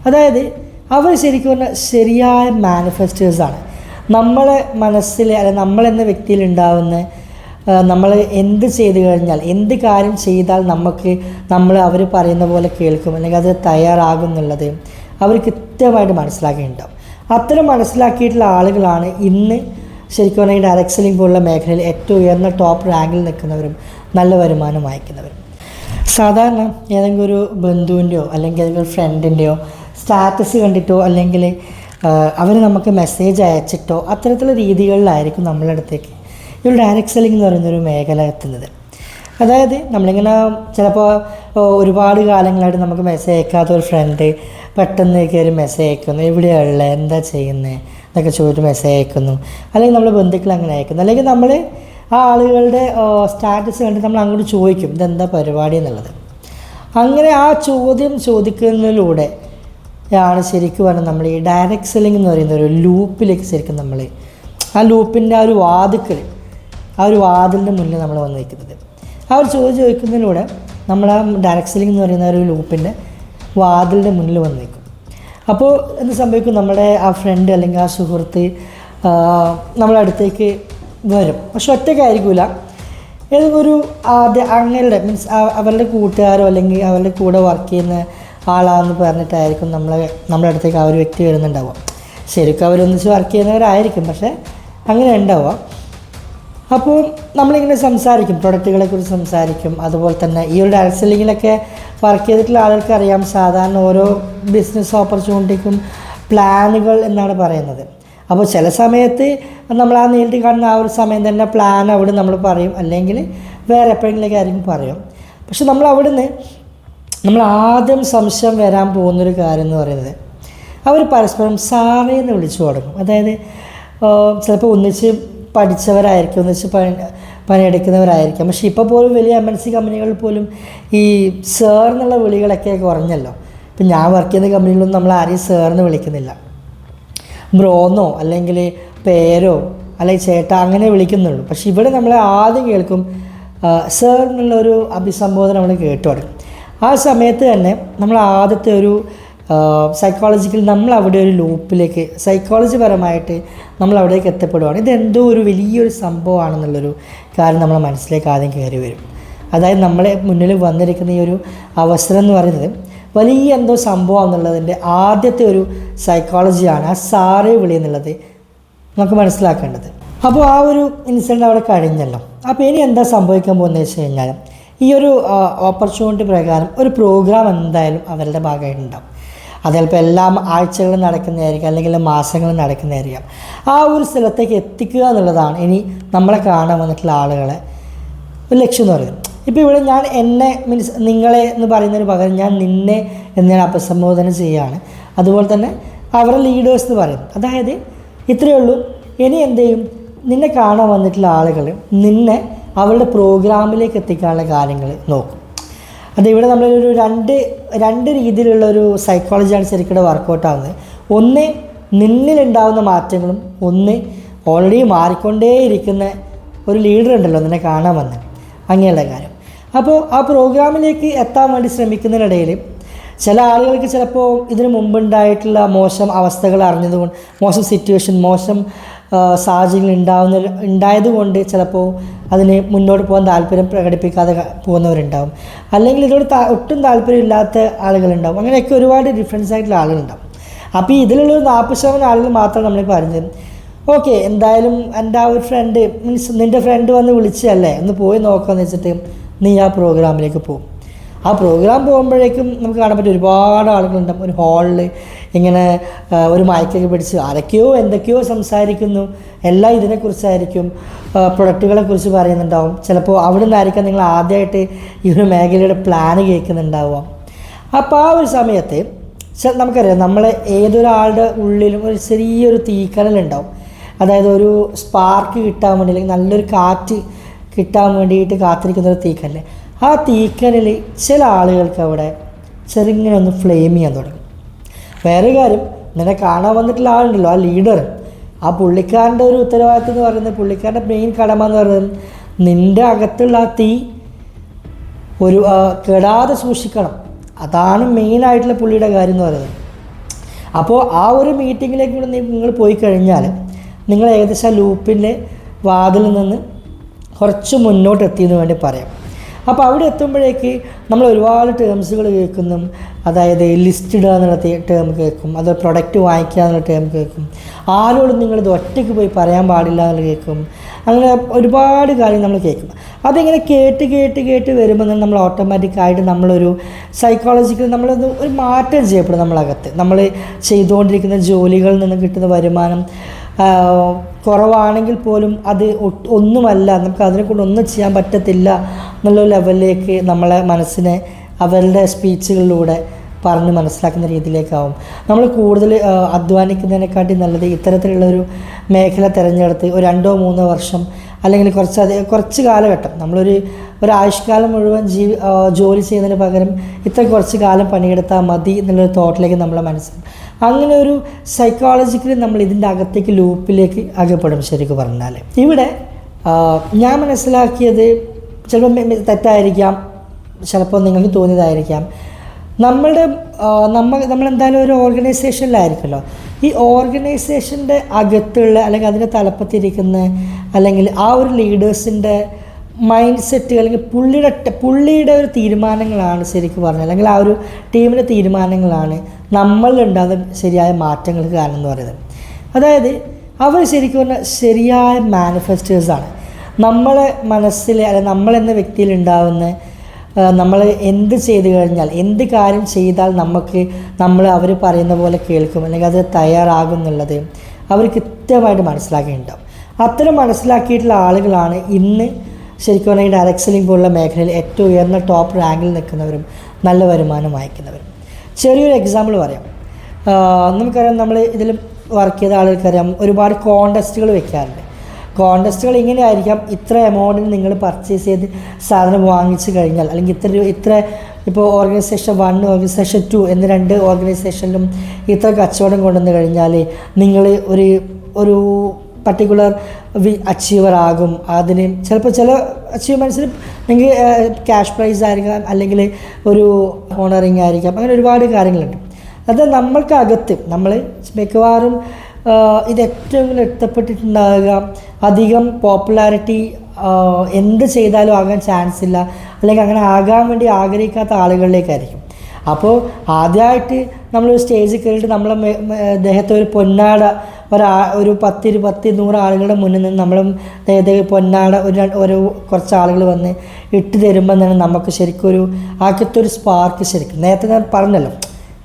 അതായത് അവർ ശരിക്കും പറഞ്ഞാൽ ശരിയായ മാനിഫെസ്റ്റേഴ്സാണ്. നമ്മളെ മനസ്സിൽ അല്ലെങ്കിൽ നമ്മളെന്ന വ്യക്തിയിൽ ഉണ്ടാകുന്ന നമ്മൾ എന്ത് ചെയ്തു കഴിഞ്ഞാൽ, എന്ത് കാര്യം ചെയ്താൽ അവർ പറയുന്ന പോലെ കേൾക്കും അല്ലെങ്കിൽ അത് തയ്യാറാകും എന്നുള്ളത് അവർ കൃത്യമായിട്ട് മനസ്സിലാക്കിയിട്ടുണ്ടാവും. അത്തരം മനസ്സിലാക്കിയിട്ടുള്ള ആളുകളാണ് ഇന്ന് ശരിക്കും പറഞ്ഞാൽ ഈ ഡയറക്ട് സെല്ലിംഗ് പോലുള്ള മേഖലയിൽ ഏറ്റവും ഉയർന്ന ടോപ്പ് റാങ്കിൽ നിൽക്കുന്നവരും നല്ല വരുമാനം വാങ്ങിക്കുന്നവരും. സാധാരണ ഏതെങ്കിലും ഒരു ബന്ധുവിൻ്റെയോ അല്ലെങ്കിൽ ഏതെങ്കിലും ഒരു ഫ്രണ്ടിൻ്റെയോ സ്റ്റാറ്റസ് കണ്ടിട്ടോ അല്ലെങ്കിൽ അവർ നമുക്ക് മെസ്സേജ് അയച്ചിട്ടോ അത്തരത്തിലുള്ള രീതികളിലായിരിക്കും നമ്മളുടെ അടുത്തേക്ക് ഈ ഒരു ഡയറക്ട് സെല്ലിംഗ് എന്ന് പറയുന്നൊരു മേഖല എത്തുന്നത്. അതായത് നമ്മളിങ്ങനെ ചിലപ്പോൾ ഒരുപാട് കാലങ്ങളായിട്ട് നമുക്ക് മെസ്സേജ് അയക്കാത്ത ഒരു ഫ്രണ്ട് പെട്ടെന്ന് കയറി മെസ്സേജ് അയക്കുന്നു, എവിടെയുള്ള എന്താ ചെയ്യുന്നത് എന്നൊക്കെ ചോദിച്ചിട്ട് മെസ്സേജ് അയക്കുന്നു. അല്ലെങ്കിൽ നമ്മൾ ബന്ധുക്കൾ അങ്ങനെ അയക്കുന്നു. അല്ലെങ്കിൽ നമ്മൾ ആ ആളുകളുടെ സ്റ്റാറ്റസ് കണ്ടിട്ട് നമ്മൾ അങ്ങോട്ട് ചോദിക്കും ഇതെന്താ പരിപാടി എന്നുള്ളത്. അങ്ങനെ ആ ചോദ്യം ചോദിക്കുന്നതിലൂടെ ആണ് ശരിക്കും പറഞ്ഞാൽ നമ്മൾ ഈ ഡയറക്ട് സെല്ലിംഗ് എന്ന് പറയുന്ന ഒരു ലൂപ്പിലേക്ക് ശരിക്കും നമ്മൾ ആ ലൂപ്പിൻ്റെ ആ ഒരു വാതിലിൻ്റെ മുന്നിൽ നമ്മൾ വന്ന് നിൽക്കുന്നത്. ആ ഒരു ചോദ്യം ചോദിക്കുന്നതിലൂടെ നമ്മൾ ആ ഡയറക്ട് സെല്ലിംഗ് എന്ന് പറയുന്ന ഒരു ലൂപ്പിൻ്റെ വാതിലിൻ്റെ മുന്നിൽ വന്ന് നിൽക്കും. അപ്പോൾ എന്ത് സംഭവിക്കും, നമ്മുടെ ആ ഫ്രണ്ട് അല്ലെങ്കിൽ ആ സുഹൃത്ത് നമ്മളെ അടുത്തേക്ക് വരും. പക്ഷെ ഒറ്റയ്ക്കായിരിക്കില്ല, ഏതെങ്കിലും ഒരു അങ്ങനെ മീൻസ് അവരുടെ കൂട്ടുകാരോ അല്ലെങ്കിൽ അവരുടെ കൂടെ വർക്ക് ചെയ്യുന്ന ആളാണെന്ന് പറഞ്ഞിട്ടായിരിക്കും നമ്മളെ അടുത്തേക്ക് ആ ഒരു വ്യക്തി വരുന്നുണ്ടാവുക. ശരിക്കും അവരൊന്നിച്ച് വർക്ക് ചെയ്യുന്നവരായിരിക്കും, പക്ഷേ അങ്ങനെ ഉണ്ടാവുക. അപ്പോൾ നമ്മളിങ്ങനെ സംസാരിക്കും, പ്രൊഡക്റ്റുകളെക്കുറിച്ച് സംസാരിക്കും. അതുപോലെ തന്നെ ഈ ഒരു ഡയറക്ട് സെല്ലിങ്ങിലൊക്കെ വർക്ക് ചെയ്തിട്ടുള്ള ആളുകൾക്ക് അറിയാം, സാധാരണ ഓരോ ബിസിനസ് ഓപ്പർച്യൂണിറ്റിക്കും പ്ലാനുകൾ എന്നാണ് പറയുന്നത്. അപ്പോൾ ചില സമയത്ത് നമ്മൾ ആ നേരിട്ട് കാണുന്ന ആ ഒരു സമയം തന്നെ പ്ലാൻ അവിടെ നമ്മൾ പറയും, അല്ലെങ്കിൽ വേറെ എപ്പോഴെങ്കിലൊക്കെ ആയിരിക്കും പറയും. പക്ഷെ നമ്മൾ ആദ്യം സംശയം വരാൻ പോകുന്നൊരു കാര്യം എന്ന് പറയുന്നത് അവർ പരസ്പരം സാറേ എന്ന് വിളിച്ചു തുടങ്ങും. അതായത് ചിലപ്പോൾ ഒന്നിച്ച് പഠിച്ചവരായിരിക്കും, ഒന്നിച്ച് പണിയെടുക്കുന്നവരായിരിക്കാം. പക്ഷേ ഇപ്പോൾ പോലും വലിയ MNC കമ്പനികളിൽ പോലും ഈ സർ എന്നുള്ള വിളികളൊക്കെ കുറഞ്ഞല്ലോ. ഇപ്പം ഞാൻ വർക്ക് ചെയ്യുന്ന കമ്പനികളൊന്നും നമ്മൾ ആരെയും സാറിന് വിളിക്കുന്നില്ല, ബ്രോന്നോ അല്ലെങ്കിൽ പേരോ അല്ലെങ്കിൽ ചേട്ടാ അങ്ങനെ വിളിക്കുന്നുള്ളൂ. പക്ഷേ ഇവിടെ നമ്മൾ ആദ്യം കേൾക്കും സർ എന്നുള്ളൊരു അഭിസംബോധന നമ്മൾ കേട്ടു തുടങ്ങും. ആ സമയത്ത് തന്നെ നമ്മൾ ആദ്യത്തെ ഒരു സൈക്കോളജിക്കൽ നമ്മൾ അവിടെ ഒരു ലൂപ്പിലേക്ക് സൈക്കോളജി പരമായിട്ട് നമ്മൾ അവിടേക്ക് എത്തപ്പെടുകയാണ്. ഇതെന്തോ ഒരു വലിയൊരു സംഭവമാണെന്നുള്ളൊരു കാര്യം നമ്മളെ മനസ്സിലേക്ക് ആദ്യം കയറി വരും. അതായത് നമ്മളെ മുന്നിൽ വന്നിരിക്കുന്ന ഈ ഒരു അവസരം എന്ന് പറയുന്നത് വലിയ എന്തോ സംഭവം എന്നുള്ളതിൻ്റെ ആദ്യത്തെ ഒരു സൈക്കോളജിയാണ് ആ സാറേ വിളി എന്നുള്ളത് നമുക്ക് മനസ്സിലാക്കേണ്ടത്. അപ്പോൾ ആ ഒരു ഇൻസിഡൻറ്റ് അവിടെ കഴിഞ്ഞല്ലോ. അപ്പോൾ ഇനി എന്താ സംഭവിക്കാൻ പോകുന്നത് വെച്ച് കഴിഞ്ഞാൽ ഈ ഒരു ഓപ്പർച്യൂണിറ്റി പ്രകാരം ഒരു പ്രോഗ്രാം എന്തായാലും അവരുടെ ഭാഗമായിട്ടുണ്ടാവും. അത് ചിലപ്പോൾ എല്ലാ ആഴ്ചകളും നടക്കുന്നതായിരിക്കാം, അല്ലെങ്കിൽ മാസങ്ങളും നടക്കുന്നതായിരിക്കാം. ആ ഒരു സ്ഥലത്തേക്ക് എത്തിക്കുക എന്നുള്ളതാണ് ഇനി നമ്മളെ കാണാൻ വന്നിട്ടുള്ള ആളുകളെ ഒരു ലക്ഷ്യം എന്ന് പറയുന്നത്. ഇപ്പോൾ ഇവിടെ ഞാൻ എന്നെ മീൻസ് നിങ്ങളെ എന്ന് പറയുന്നതിന് പകരം ഞാൻ നിന്നെ എന്ന് ഞാൻ അഭിസംബോധന ചെയ്യുകയാണ്. അതുപോലെ തന്നെ അവരുടെ ലീഡേഴ്സ് എന്ന് പറയുന്നത്, അതായത് ഇത്രയേ ഉള്ളൂ. ഇനി എന്ത് ചെയ്യും, നിന്നെ കാണാൻ വന്നിട്ടുള്ള ആളുകൾ നിന്നെ അവരുടെ പ്രോഗ്രാമിലേക്ക് എത്തിക്കാനുള്ള കാര്യങ്ങൾ നോക്കും. അതിവിടെ നമ്മളൊരു രണ്ട് രീതിയിലുള്ളൊരു സൈക്കോളജിയാണ് ശരിക്കും വർക്കൗട്ട് ആകുന്നത്. ഒന്ന് നിന്നിലുണ്ടാകുന്ന മാറ്റങ്ങളും, ഒന്ന് ഓൾറെഡി മാറിക്കൊണ്ടേയിരിക്കുന്ന ഒരു ലീഡർ ഉണ്ടല്ലോ നിന്നെ കാണാൻ വന്ന്, അങ്ങനെയുള്ള കാര്യം. അപ്പോൾ ആ പ്രോഗ്രാമിലേക്ക് എത്താൻ വേണ്ടി ശ്രമിക്കുന്നതിനിടയിൽ ചില ആളുകൾക്ക് ചിലപ്പോൾ ഇതിനു മുമ്പുണ്ടായിട്ടുള്ള മോശം അവസ്ഥകൾ അറിഞ്ഞതുകൊണ്ട്, മോശം സിറ്റുവേഷൻ, മോശം സാഹചര്യങ്ങൾ ഉണ്ടായതുകൊണ്ട് ചിലപ്പോൾ അതിന് മുന്നോട്ട് പോകാൻ താല്പര്യം പ്രകടിപ്പിക്കാതെ പോകുന്നവരുണ്ടാവും. അല്ലെങ്കിൽ ഇതിനോട് ഒട്ടും താല്പര്യമില്ലാത്ത ആളുകളുണ്ടാവും. അങ്ങനെയൊക്കെ ഒരുപാട് ഡിഫറൻസ് ആയിട്ടുള്ള ആളുകളുണ്ടാവും. അപ്പോൾ ഇതിലുള്ളൊരു 40% ആളുകൾ മാത്രം നമ്മൾ പറഞ്ഞത് ഓക്കെ എന്തായാലും എൻ്റെ ആ ഒരു ഫ്രണ്ട് മീൻസ് നിൻ്റെ ഫ്രണ്ട് വന്ന് വിളിച്ചതല്ലേ ഒന്ന് പോയി നോക്കാമെന്ന് വെച്ചിട്ട് നീ ആ പ്രോഗ്രാമിലേക്ക് പോകും. ആ പ്രോഗ്രാം പോകുമ്പോഴേക്കും നമുക്ക് കാണാൻ പറ്റും ഒരുപാട് ആളുകളുണ്ടാവും. ഒരു ഹാളിൽ ഇങ്ങനെ ഒരു മൈക്കൊക്കെ പിടിച്ച് ആരൊക്കെയോ എന്തൊക്കെയോ സംസാരിക്കുന്നു. എല്ലാം ഇതിനെക്കുറിച്ചായിരിക്കും, പ്രൊഡക്റ്റുകളെക്കുറിച്ച് പറയുന്നുണ്ടാവും. ചിലപ്പോൾ അവിടെ നിന്നായിരിക്കാം നിങ്ങൾ ആദ്യമായിട്ട് ഈ ഒരു മേഖലയുടെ പ്ലാൻ കേൾക്കുന്നുണ്ടാവുക. അപ്പോൾ ആ ഒരു സമയത്ത് നമുക്കറിയാം നമ്മളെ ഏതൊരാളുടെ ഉള്ളിലും ഒരു ചെറിയൊരു തീക്കനലുണ്ടാവും. അതായത് ഒരു സ്പാർക്ക് കിട്ടാൻ വേണ്ടി, അല്ലെങ്കിൽ നല്ലൊരു കാറ്റ് കിട്ടാൻ വേണ്ടിയിട്ട് കാത്തിരിക്കുന്നൊരു തീക്കനൽ. ആ തീക്കനൽ ചില ആളുകൾക്ക് അവിടെ ചെറുങ്ങനെ ഒന്ന് ഫ്ലെയിം ചെയ്യാൻ തുടങ്ങും. വേറെ കാര്യം, നിന്നെ കാണാൻ വന്നിട്ടുള്ള ആളുണ്ടല്ലോ ആ ലീഡർ, ആ പുള്ളിക്കാരൻ്റെ ഒരു ഉത്തരവാദിത്വം എന്ന് പറയുന്നത്, പുള്ളിക്കാരൻ്റെ മെയിൻ കടമ എന്ന് പറയുന്നത് നിൻ്റെ അകത്തുള്ള ആ തീ ഒരു കെടാതെ സൂക്ഷിക്കണം. അതാണ് മെയിനായിട്ടുള്ള പുള്ളിയുടെ കാര്യം എന്ന് പറയുന്നത്. അപ്പോൾ ആ ഒരു മീറ്റിങ്ങിലേക്ക് കൂടെ നിങ്ങൾ പോയി കഴിഞ്ഞാൽ നിങ്ങൾ ഏകദേശം ആ ലൂപ്പിൻ്റെ വാതിലിൽ നിന്ന് കുറച്ച് മുന്നോട്ട് എത്തിയെന്ന് വേണ്ടി പറയാം. അപ്പോൾ അവിടെ എത്തുമ്പോഴേക്ക് നമ്മൾ ഒരുപാട് ടേംസുകൾ കേൾക്കുന്നു. അതായത് ലിസ്റ്റ് ഇടുക എന്നുള്ള ടേം കേൾക്കും, അത് പ്രൊഡക്റ്റ് വാങ്ങിക്കുക എന്നുള്ള ടേം കേൾക്കും, ആരോടും നിങ്ങളിത് ഒറ്റയ്ക്ക് പോയി പറയാൻ പാടില്ല എന്നുള്ള കേൾക്കും. അങ്ങനെ ഒരുപാട് കാര്യം നമ്മൾ കേൾക്കും. അതിങ്ങനെ കേട്ട് വരുമ്പോൾ തന്നെ നമ്മൾ ഓട്ടോമാറ്റിക്കായിട്ട് നമ്മളൊരു സൈക്കോളജിക്കൽ നമ്മളൊന്ന് ഒരു മാറ്റം ചെയ്യപ്പെടും നമ്മളകത്ത്. നമ്മൾ ചെയ്തുകൊണ്ടിരിക്കുന്ന ജോലികളിൽ നിന്ന് കിട്ടുന്ന വരുമാനം കുറവാണെങ്കിൽ പോലും അത് ഒന്നുമല്ല, നമുക്ക് അതിനെക്കൊണ്ട് ഒന്നും ചെയ്യാൻ പറ്റത്തില്ല എന്നുള്ള ലെവലിലേക്ക് നമ്മളെ മനസ്സിനെ അവരുടെ സ്പീച്ചുകളിലൂടെ പറഞ്ഞ് മനസ്സിലാക്കുന്ന രീതിയിലേക്കാവും. നമ്മൾ കൂടുതൽ അധ്വാനിക്കുന്നതിനെക്കാട്ടി നല്ലത് ഇത്തരത്തിലുള്ളൊരു മേഖല തിരഞ്ഞെടുത്ത് ഒരു 2-3 വർഷം അല്ലെങ്കിൽ കുറച്ച് കാലഘട്ടം ഒരു ആയുഷ്കാലം മുഴുവൻ ജോലി ചെയ്യുന്നതിന് പകരം ഇത്ര കുറച്ച് കാലം പണിയെടുത്താൽ മതി എന്നുള്ളൊരു തോട്ടിലേക്ക് നമ്മളെ മനസ്സിൽ അങ്ങനെ ഒരു സൈക്കോളജിക്കലി നമ്മൾ ഇതിൻ്റെ അകത്തേക്ക് ലൂപ്പിലേക്ക് അകപ്പെടും. ശരിക്കും പറഞ്ഞാൽ ഇവിടെ ഞാൻ മനസ്സിലാക്കിയത് ചിലപ്പോൾ തെറ്റായിരിക്കാം, ചിലപ്പോൾ നിങ്ങൾക്ക് തോന്നിയതായിരിക്കാം. നമ്മളെന്തായാലും ഒരു ഓർഗനൈസേഷനിലായിരിക്കുമല്ലോ. ഈ ഓർഗനൈസേഷൻ്റെ അകത്തുള്ള അല്ലെങ്കിൽ അതിൻ്റെ തലപ്പത്തിരിക്കുന്ന അല്ലെങ്കിൽ ആ ഒരു ലീഡേഴ്സിൻ്റെ മൈൻഡ് സെറ്റ് അല്ലെങ്കിൽ പുള്ളിയുടെ ഒരു തീരുമാനങ്ങളാണ് ശരിക്കും പറഞ്ഞാൽ, അല്ലെങ്കിൽ ആ ഒരു ടീമിൻ്റെ തീരുമാനങ്ങളാണ് നമ്മളിലുണ്ടാകുന്ന ശരിയായ മാറ്റങ്ങൾക്ക് കാരണം എന്ന് പറയുന്നത്. അതായത് അവർ ശരിക്കും പറഞ്ഞാൽ ശരിയായ മാനിഫെസ്റ്റേഴ്സാണ്. നമ്മളെ മനസ്സിൽ അല്ലെങ്കിൽ നമ്മളെന്ന വ്യക്തിയിൽ ഉണ്ടാകുന്ന നമ്മൾ എന്ത് ചെയ്തു കഴിഞ്ഞാൽ, എന്ത് കാര്യം ചെയ്താൽ അവർ പറയുന്ന പോലെ കേൾക്കും അല്ലെങ്കിൽ അത് തയ്യാറാകും എന്നുള്ളത് അവർ കൃത്യമായിട്ട് മനസ്സിലാക്കിയിട്ടുണ്ടാവും. അത്തരം മനസ്സിലാക്കിയിട്ടുള്ള ആളുകളാണ് ഇന്ന് ശരിക്കും പറഞ്ഞാൽ ഈ ഡയറക്ട് സെല്ലിംഗ് പോലുള്ള മേഖലയിൽ ഏറ്റവും ഉയർന്ന ടോപ്പ് റാങ്കിൽ നിൽക്കുന്നവരും നല്ല വരുമാനം വാങ്ങിക്കുന്നവരും. ചെറിയൊരു എക്സാമ്പിൾ പറയാം. നമുക്കറിയാം, നമ്മൾ ഇതിൽ വർക്ക് ചെയ്ത ആളുകൾക്കറിയാം, ഒരുപാട് കോൺടെസ്റ്റുകൾ വെക്കാറുണ്ട്. കോൺടെസ്റ്റുകൾ ഇങ്ങനെ ആയിരിക്കാം: ഇത്ര എമൗണ്ടിന് നിങ്ങൾ പർച്ചേസ് ചെയ്ത് സാധനം വാങ്ങിച്ചു കഴിഞ്ഞാൽ, അല്ലെങ്കിൽ ഇത്ര ഇപ്പോൾ ഓർഗനൈസേഷൻ 1 ഓർഗനൈസേഷൻ 2 എന്നീ 2 ഓർഗനൈസേഷനിലും ഇത്ര കച്ചവടം കൊണ്ടുവന്ന് കഴിഞ്ഞാൽ നിങ്ങൾ ഒരു പർട്ടിക്കുലർ അച്ചീവർ ആകും. അതിന് ചിലപ്പോൾ ചില അച്ചീവ്മെൻറ്റ്സിന് നിങ്ങൾക്ക് ക്യാഷ് പ്രൈസ് ആയിരിക്കാം, അല്ലെങ്കിൽ ഒരു ഓണറിങ് ആയിരിക്കാം. അങ്ങനെ ഒരുപാട് കാര്യങ്ങളുണ്ട്. അത് നമ്മൾക്കകത്ത് നമ്മൾ മിക്കവാറും ഇത് ഏറ്റവും കൂടുതൽ എത്തപ്പെട്ടിട്ടുണ്ടാകുക അധികം പോപ്പുലാരിറ്റി എന്ത് ചെയ്താലും ആകാൻ ചാൻസ് ഇല്ല, അല്ലെങ്കിൽ അങ്ങനെ ആകാൻ വേണ്ടി ആഗ്രഹിക്കാത്ത ആളുകളിലേക്കായിരിക്കും. അപ്പോൾ ആദ്യമായിട്ട് നമ്മളൊരു സ്റ്റേജിൽ കയറിയിട്ട് നമ്മളെ ദേഹത്തെ ഒരു പൊന്നാട ഒരു 10-100 ആളുകളുടെ മുന്നിൽ നിന്ന് നമ്മളും പൊന്നാട ഒരു കുറച്ച് ആളുകൾ വന്ന് ഇട്ട് തരുമ്പോൾ തന്നെ നമുക്ക് ശരിക്കും ഒരു ആദ്യത്തൊരു സ്പാർക്ക്, ശരിക്കും നേരത്തെ ഞാൻ പറഞ്ഞല്ലോ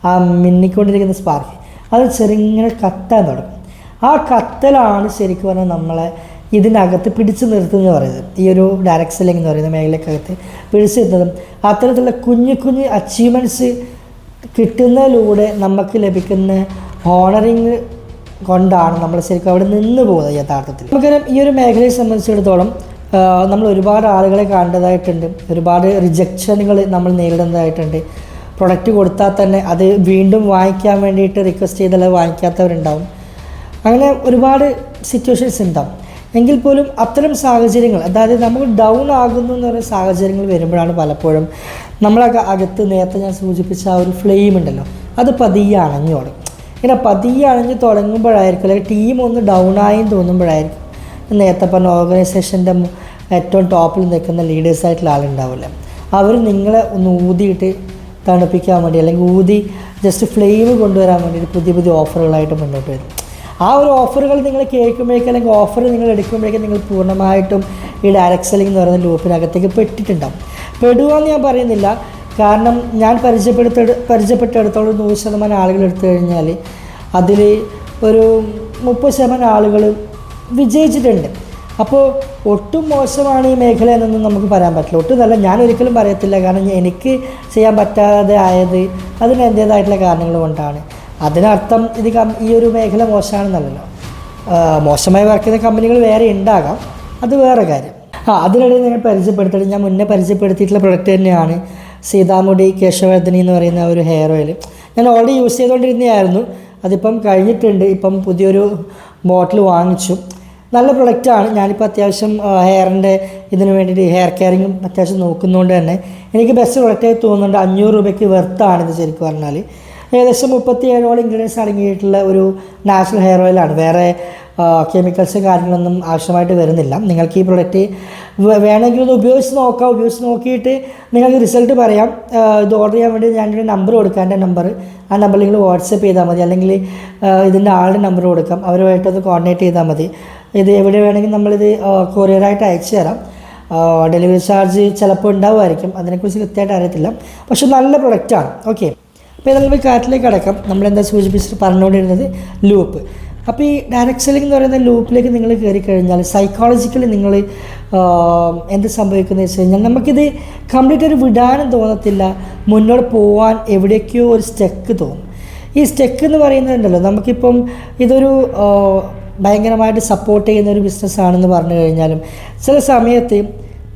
ആ മിന്നിക്കൊണ്ടിരിക്കുന്ന സ്പാർക്ക്, അത് ചെറുങ്ങനെ കത്താൻ തുടങ്ങും. ആ കത്തലാണ് ശരിക്കും പറഞ്ഞാൽ നമ്മളെ ഇതിനകത്ത് പിടിച്ചു നിർത്തുന്നത് പറയുന്നത്. ഈ ഒരു ഡയറക്ട് സെല്ലിംഗ് എന്ന് പറയുന്ന മേഖലക്കകത്ത് പിടിച്ചു നിർത്തുന്നതും അത്തരത്തിലുള്ള കുഞ്ഞു അച്ചീവ്മെൻറ്റ്സ് കിട്ടുന്നതിലൂടെ നമുക്ക് ലഭിക്കുന്ന ഓണറിങ് കൊണ്ടാണ് നമ്മൾ ശരിക്കും അവിടെ നിന്ന് പോകുന്നത്. യഥാർത്ഥത്തിൽ നമുക്കറിയാം, ഈ ഒരു മേഖലയെ സംബന്ധിച്ചിടത്തോളം നമ്മൾ ഒരുപാട് ആളുകളെ കണ്ടതായിട്ടുണ്ട്, ഒരുപാട് റിജക്ഷനുകൾ നമ്മൾ നേരിടുന്നതായിട്ടുണ്ട്. പ്രൊഡക്റ്റ് കൊടുത്താൽ തന്നെ അത് വീണ്ടും വാങ്ങിക്കാൻ വേണ്ടിയിട്ട് റിക്വസ്റ്റ് ചെയ്താൽ വാങ്ങിക്കാത്തവരുണ്ടാവും. അങ്ങനെ ഒരുപാട് സിറ്റുവേഷൻസ് ഉണ്ടാവും. എങ്കിൽ പോലും അത്തരം സാഹചര്യങ്ങൾ, അതായത് നമുക്ക് ഡൗൺ ആകുന്നു എന്ന് പറയുന്ന സാഹചര്യങ്ങൾ വരുമ്പോഴാണ് പലപ്പോഴും നമ്മളൊക്കെ അകത്ത് നേരത്തെ ഞാൻ സൂചിപ്പിച്ച ആ ഒരു ഫ്ലെയിം ഉണ്ടല്ലോ, അത് പതിയെ അണഞ്ഞു തുടങ്ങും. ഇങ്ങനെ പതിയെ അണഞ്ഞ് തുടങ്ങുമ്പോഴായിരിക്കും, അല്ലെങ്കിൽ ടീം ഒന്ന് ഡൗണായി തോന്നുമ്പോഴായിരിക്കും നേരത്തെ പറഞ്ഞ ഓർഗനൈസേഷൻ്റെ ഏറ്റവും ടോപ്പിൽ നിൽക്കുന്ന ലീഡേഴ്സായിട്ടുള്ള ആളുണ്ടാവില്ല, അവർ നിങ്ങളെ ഒന്ന് ഊതിയിട്ട് തണുപ്പിക്കാൻ വേണ്ടി, അല്ലെങ്കിൽ ഊതി ജസ്റ്റ് ഫ്ലെയിം കൊണ്ടുവരാൻ വേണ്ടിയിട്ട് പുതിയ ഓഫറുകളായിട്ട് മുന്നോട്ട് വരും. ആ ഒരു ഓഫറുകൾ നിങ്ങൾ കേൾക്കുമ്പോഴേക്കും, അല്ലെങ്കിൽ ഓഫർ നിങ്ങൾ എടുക്കുമ്പോഴേക്കും നിങ്ങൾ പൂർണ്ണമായിട്ടും ഈ ഡയറക്ട് സെല്ലിംഗ് എന്ന് പറയുന്ന ലൂപ്പിനകത്തേക്ക് പെട്ടിട്ടുണ്ടാവും. പെടുകയെന്ന് ഞാൻ പറയുന്നില്ല, കാരണം ഞാൻ പരിചയപ്പെട്ടെടുത്തോളം 100% ആളുകൾ എടുത്തു കഴിഞ്ഞാൽ അതിൽ ഒരു 30% ആളുകൾ വിജയിച്ചിട്ടുണ്ട്. അപ്പോൾ ഒട്ടും മോശമാണ് ഈ മേഖല എന്നൊന്നും നമുക്ക് പറയാൻ പറ്റില്ല. ഒട്ടും നല്ല ഞാൻ ഒരിക്കലും പറയത്തില്ല, കാരണം എനിക്ക് ചെയ്യാൻ പറ്റാതെ ആയത് അതിന് എൻ്റേതായിട്ടുള്ള കാരണങ്ങൾ കൊണ്ടാണ്. അതിനർത്ഥം ഈ ഒരു മേഖല മോശമാണെന്നല്ലല്ലോ. മോശമായി വർക്ക് ചെയ്യുന്ന കമ്പനികൾ വേറെ ഉണ്ടാകാം, അത് വേറെ കാര്യം. അതിനിടയിൽ ഞാൻ മുന്നേ പരിചയപ്പെടുത്തിയിട്ടുള്ള പ്രൊഡക്റ്റ് തന്നെയാണ് സീതാമുടി കേശവർദ്ധനി എന്ന് പറയുന്ന ഒരു ഹെയർ ഓയിൽ. ഞാൻ ഓൾറെഡി യൂസ് ചെയ്തുകൊണ്ടിരുന്നതായിരുന്നു, അതിപ്പം കഴിഞ്ഞിട്ടുണ്ട്. ഇപ്പം പുതിയൊരു ബോട്ടിൽ വാങ്ങിച്ചു. നല്ല പ്രൊഡക്റ്റാണ്. ഞാനിപ്പോൾ അത്യാവശ്യം ഹെയറിൻ്റെ ഇതിന് വേണ്ടിയിട്ട് ഹെയർ കെയറിങ്ങും അത്യാവശ്യം നോക്കുന്നതുകൊണ്ട് തന്നെ എനിക്ക് ബെസ്റ്റ് പ്രൊഡക്റ്റായി തോന്നുന്നുണ്ട്. 500 രൂപയ്ക്ക് വെർത്താണിത് ശരിക്കും പറഞ്ഞാൽ. ഏകദേശം 37ഓളം ഇൻഗ്രീഡിയൻസ് അടങ്ങിയിട്ടുള്ള ഒരു നാച്ചുറൽ ഹെയർ ഓയിലാണ്. വേറെ കെമിക്കൽസ് കാര്യങ്ങളൊന്നും ആവശ്യമായിട്ട് വരുന്നില്ല. നിങ്ങൾക്ക് ഈ പ്രൊഡക്റ്റ് വേണമെങ്കിൽ ഒന്ന് ഉപയോഗിച്ച് നോക്കാം. ഉപയോഗിച്ച് നോക്കിയിട്ട് നിങ്ങൾക്ക് റിസൾട്ട് പറയാം. ഇത് ഓർഡർ ചെയ്യാൻ വേണ്ടി ഞാനൊരു നമ്പർ കൊടുക്കാം, എൻ്റെ നമ്പർ. ആ നമ്പറിൽ നിങ്ങൾ വാട്സപ്പ് ചെയ്താൽ മതി, അല്ലെങ്കിൽ ഇതിൻ്റെ ആളുടെ നമ്പർ കൊടുക്കാം, അവരുമായിട്ടൊന്ന് കോർഡിനേറ്റ് ചെയ്താൽ മതി. ഇത് എവിടെ വേണമെങ്കിൽ നമ്മളിത് കൊറിയറായിട്ട് അയച്ചു തരാം. ഡെലിവറി ചാർജ് ചിലപ്പോൾ ഉണ്ടാവുമായിരിക്കും, അതിനെക്കുറിച്ച് കൃത്യമായിട്ട് അറിയത്തില്ല. പക്ഷെ നല്ല പ്രൊഡക്റ്റാണ്. ഓക്കെ, അപ്പോൾ നമ്മൾ കാര്യത്തിലേക്ക് അടക്കം നമ്മളെന്താ സൂചിപ്പിച്ചിട്ട് പറഞ്ഞുകൊണ്ടിരുന്നത് ലൂപ്പ്. അപ്പോൾ ഈ ഡയറക്റ്റ് സെല്ലിംഗ് എന്ന് പറയുന്ന ലൂപ്പിലേക്ക് നിങ്ങൾ കയറി കഴിഞ്ഞാൽ സൈക്കോളജിക്കലി നിങ്ങൾ എന്ത് സംഭവിക്കുന്നത് വെച്ച് കഴിഞ്ഞാൽ നമുക്കിത് കംപ്ലീറ്റ് ഒരു വിടാനും തോന്നത്തില്ല, മുന്നോട്ട് പോകാൻ എവിടേക്കോ ഒരു സ്റ്റെക്ക് തോന്നും. ഈ സ്റ്റെക്ക് എന്ന് പറയുന്നതുണ്ടല്ലോ, നമുക്കിപ്പം ഇതൊരു ഭയങ്കരമായിട്ട് സപ്പോർട്ട് ചെയ്യുന്ന ഒരു ബിസിനസ്സാണെന്ന് പറഞ്ഞു കഴിഞ്ഞാലും ചില സമയത്ത്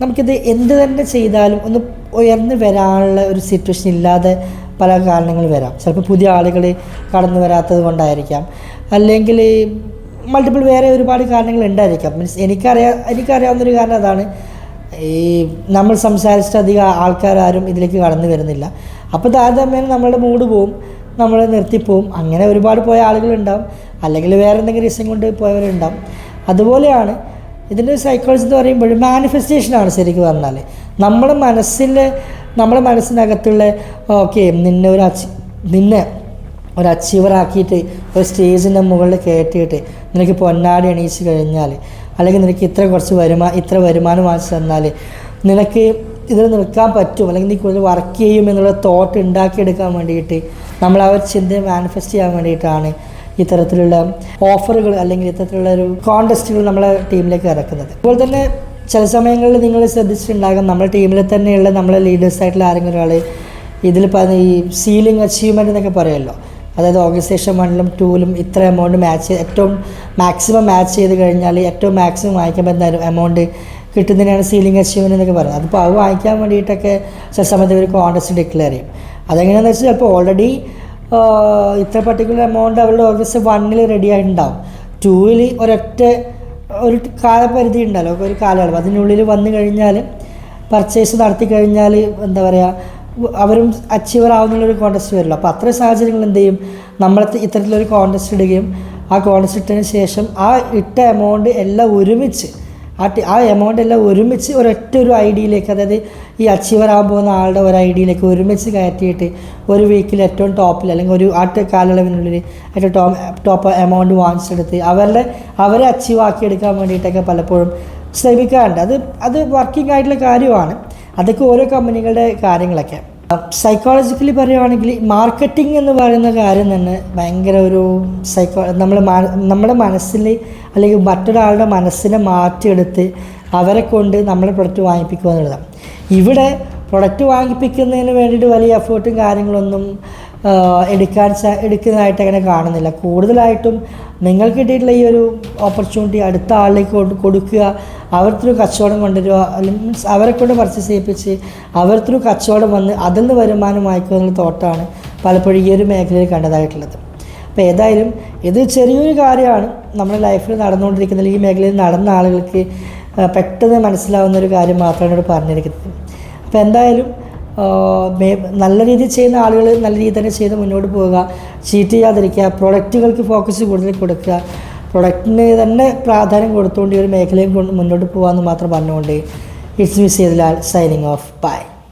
നമുക്കിത് എന്ത് തന്നെ ചെയ്താലും ഒന്ന് ഉയർന്നു വരാനുള്ള ഒരു സിറ്റുവേഷൻ ഇല്ലാതെ പല കാരണങ്ങൾ വരാം. ചിലപ്പോൾ പുതിയ ആളുകൾ കടന്നു വരാത്തത് കൊണ്ടായിരിക്കാം, അല്ലെങ്കിൽ മൾട്ടിപ്പിൾ വേറെ ഒരുപാട് കാരണങ്ങൾ ഉണ്ടായിരിക്കാം. മീൻസ് എനിക്കറിയാവുന്നൊരു കാരണം അതാണ്, ഈ നമ്മൾ സംസാരിച്ചിട്ട് അധികം ആൾക്കാരും ഇതിലേക്ക് കടന്നു വരുന്നില്ല. അപ്പോൾ താരതമ്യേന നമ്മളുടെ മൂഡ് പോവും, നമ്മൾ നിർത്തിപ്പോവും. അങ്ങനെ ഒരുപാട് പോയ ആളുകളുണ്ടാവും, അല്ലെങ്കിൽ വേറെ എന്തെങ്കിലും റീസൺ കൊണ്ട് പോയവരുണ്ടാവും. അതുപോലെയാണ് ഇതിൻ്റെ സൈക്കോളജി എന്ന് പറയുമ്പോൾ മാനിഫെസ്റ്റേഷനാണ് ശരിക്കും പറഞ്ഞാൽ. നമ്മുടെ മനസ്സിനകത്തുള്ള ഓക്കെ നിന്നെ ഒരു അച്ചീവറാക്കിയിട്ട് ഒരു സ്റ്റേജിൻ്റെ മുകളിൽ കയറ്റിയിട്ട് നിനക്ക് പൊന്നാടി എണീച്ച് കഴിഞ്ഞാൽ, അല്ലെങ്കിൽ നിനക്ക് ഇത്ര വരുമാനം വാങ്ങിച്ച് തന്നാൽ നിനക്ക് ഇതിൽ നിൽക്കാൻ പറ്റും, അല്ലെങ്കിൽ നീ കൂടുതൽ വർക്ക് ചെയ്യും എന്നുള്ള തോട്ട് ഉണ്ടാക്കിയെടുക്കാൻ വേണ്ടിയിട്ട് നമ്മൾ ആ ഒരു ചിന്തയെ മാനിഫെസ്റ്റ് ചെയ്യാൻ വേണ്ടിയിട്ടാണ് ഇത്തരത്തിലുള്ള ഓഫറുകൾ അല്ലെങ്കിൽ ഇത്തരത്തിലുള്ള ഒരു കോൺടെസ്റ്റുകൾ നമ്മളെ ടീമിലേക്ക് ഇറക്കുന്നത്. അതുപോലെ തന്നെ ചില സമയങ്ങളിൽ നിങ്ങൾ ശ്രദ്ധിച്ചിട്ടുണ്ടാകും, നമ്മുടെ ടീമിൽ തന്നെയുള്ള നമ്മളെ ലീഡേഴ്സായിട്ടുള്ള ആരെങ്കിലും ഒരാൾ ഇതിൽ ഈ സീലിംഗ് അച്ചീവ്മെൻ്റ് എന്നൊക്കെ പറയുമല്ലോ, അതായത് ഓർഗനൈസേഷൻ 1ലും 2ലും ഇത്ര എമൗണ്ട് ഏറ്റവും മാക്സിമം മാച്ച് ചെയ്ത് കഴിഞ്ഞാൽ ഏറ്റവും മാക്സിമം വാങ്ങിക്കാൻ പറ്റുന്ന എമൗണ്ട് കിട്ടുന്നതിനാണ് സീലിംഗ് അച്ചീവ്മെൻ്റ് എന്നൊക്കെ പറയുന്നത്. അതിപ്പോൾ അത് വാങ്ങിക്കാൻ വേണ്ടിയിട്ടൊക്കെ ചില സമയത്ത് ഒരു കോൺടെസ്റ്റ് ഡിക്ലെയർ ചെയ്യും. അതെങ്ങനെയാണെന്ന് വെച്ചാൽ ചിലപ്പോൾ ഓൾറെഡി ഇത്ര പർട്ടിക്കുലർ എമൗണ്ട് അവരുടെ ഓർഗനൈസേഷൻ 1ൽ റെഡി ആയിട്ടുണ്ടാവും. 2ൽ ഒരു കാലപരിധി ഉണ്ടല്ലോ, ഒരു കാലയളവ്, അതിനുള്ളിൽ വന്നു കഴിഞ്ഞാൽ പർച്ചേസ് നടത്തി കഴിഞ്ഞാൽ എന്താ പറയുക, അവരും അച്ചീവർ ആവുന്നുള്ളൊരു കോൺടെസ്റ്റ് വരുമല്ലോ. അപ്പോൾ അത്രയും സാഹചര്യങ്ങൾ എന്ത് ചെയ്യും, നമ്മൾ ഇത്തരത്തിലൊരു കോൺടെസ്റ്റ് ഇടുകയും ആ കോൺടെസ്റ്റ് ഇട്ടതിന് ശേഷം ആ ഇട്ട എമൗണ്ട് എല്ലാം ഒരുമിച്ച് ആ എമൗണ്ട് എല്ലാം ഒരുമിച്ച് ഒരു ഐ ഡിയിലേക്ക്, അതായത് ഈ അച്ചീവർ ആകാൻ പോകുന്ന ആളുടെ ഒരു ഐ ഡിയിലേക്ക് ഒരുമിച്ച് കയറ്റിയിട്ട് ഒരു വീക്കിൽ ഏറ്റവും ടോപ്പിൽ അല്ലെങ്കിൽ ഒരു കാലയളവിനുള്ളിൽ ഏറ്റവും ടോപ്പ് എമൗണ്ട് വാങ്ങിച്ചെടുത്ത് അവരെ അച്ചീവ് ആക്കിയെടുക്കാൻ വേണ്ടിയിട്ടൊക്കെ പലപ്പോഴും ശ്രമിക്കാറുണ്ട്. അത് വർക്കിംഗ് ആയിട്ടുള്ള കാര്യമാണ്. അതൊക്കെ ഓരോ കമ്പനികളുടെ കാര്യങ്ങളൊക്കെ. സൈക്കോളജിക്കലി പറയുകയാണെങ്കിൽ മാർക്കറ്റിംഗ് എന്ന് പറയുന്ന കാര്യം തന്നെ ഭയങ്കര ഒരു നമ്മുടെ മനസ്സിൽ അല്ലെങ്കിൽ മറ്റൊരാളുടെ മനസ്സിനെ മാറ്റിയെടുത്ത് അവരെ കൊണ്ട് നമ്മളെ പ്രൊഡക്റ്റ് വാങ്ങിപ്പിക്കുക എന്നുള്ളതാണ്. ഇവിടെ പ്രൊഡക്റ്റ് വാങ്ങിപ്പിക്കുന്നതിന് വേണ്ടിയിട്ട് വലിയ എഫേർട്ടും കാര്യങ്ങളൊന്നും എടുക്കുന്നതായിട്ട് അങ്ങനെ കാണുന്നില്ല. കൂടുതലായിട്ടും നിങ്ങൾക്ക് കിട്ടിയിട്ടുള്ള ഈ ഒരു ഓപ്പർച്യൂണിറ്റി അടുത്ത ആളിലേക്ക് കൊടുക്കുക, അവർക്കൊരു കച്ചവടം കൊണ്ടുവരിക, അല്ലെങ്കിൽ മീൻസ് അവരെ കൊണ്ട് പർച്ചേസ് ചെയ്യിപ്പിച്ച് അവർക്കൊരു കച്ചവടം വന്ന് അതിൽ നിന്ന് വരുമാനം വാങ്ങിക്കുക എന്നുള്ള തോട്ടാണ് പലപ്പോഴും ഈ ഒരു മേഖലയിൽ കണ്ടതായിട്ടുള്ളത്. അപ്പോൾ ഏതായാലും ഇത് ചെറിയൊരു കാര്യമാണ് നമ്മുടെ ലൈഫിൽ നടന്നുകൊണ്ടിരിക്കുന്നത്, ഈ മേഖലയിൽ നടന്ന ആളുകൾക്ക് പെട്ടെന്ന് മനസ്സിലാവുന്ന ഒരു കാര്യം മാത്രമാണ് ഇവിടെ പറഞ്ഞിരിക്കുന്നത്. അപ്പോൾ എന്തായാലും നല്ല രീതിയിൽ ചെയ്യുന്ന ആളുകൾ നല്ല രീതിയിൽ തന്നെ ചെയ്ത് മുന്നോട്ട് പോവുക, ചീറ്റ് ചെയ്യാതിരിക്കുക, പ്രൊഡക്റ്റുകൾക്ക് ഫോക്കസ് കൂടുതൽ കൊടുക്കുക, പ്രൊഡക്റ്റിന് തന്നെ പ്രാധാന്യം കൊടുത്തുകൊണ്ട് ഈ ഒരു മേഖലയും കൊണ്ട് മുന്നോട്ട് പോകാമെന്ന് മാത്രം പറഞ്ഞുകൊണ്ട് it's me signing off. By.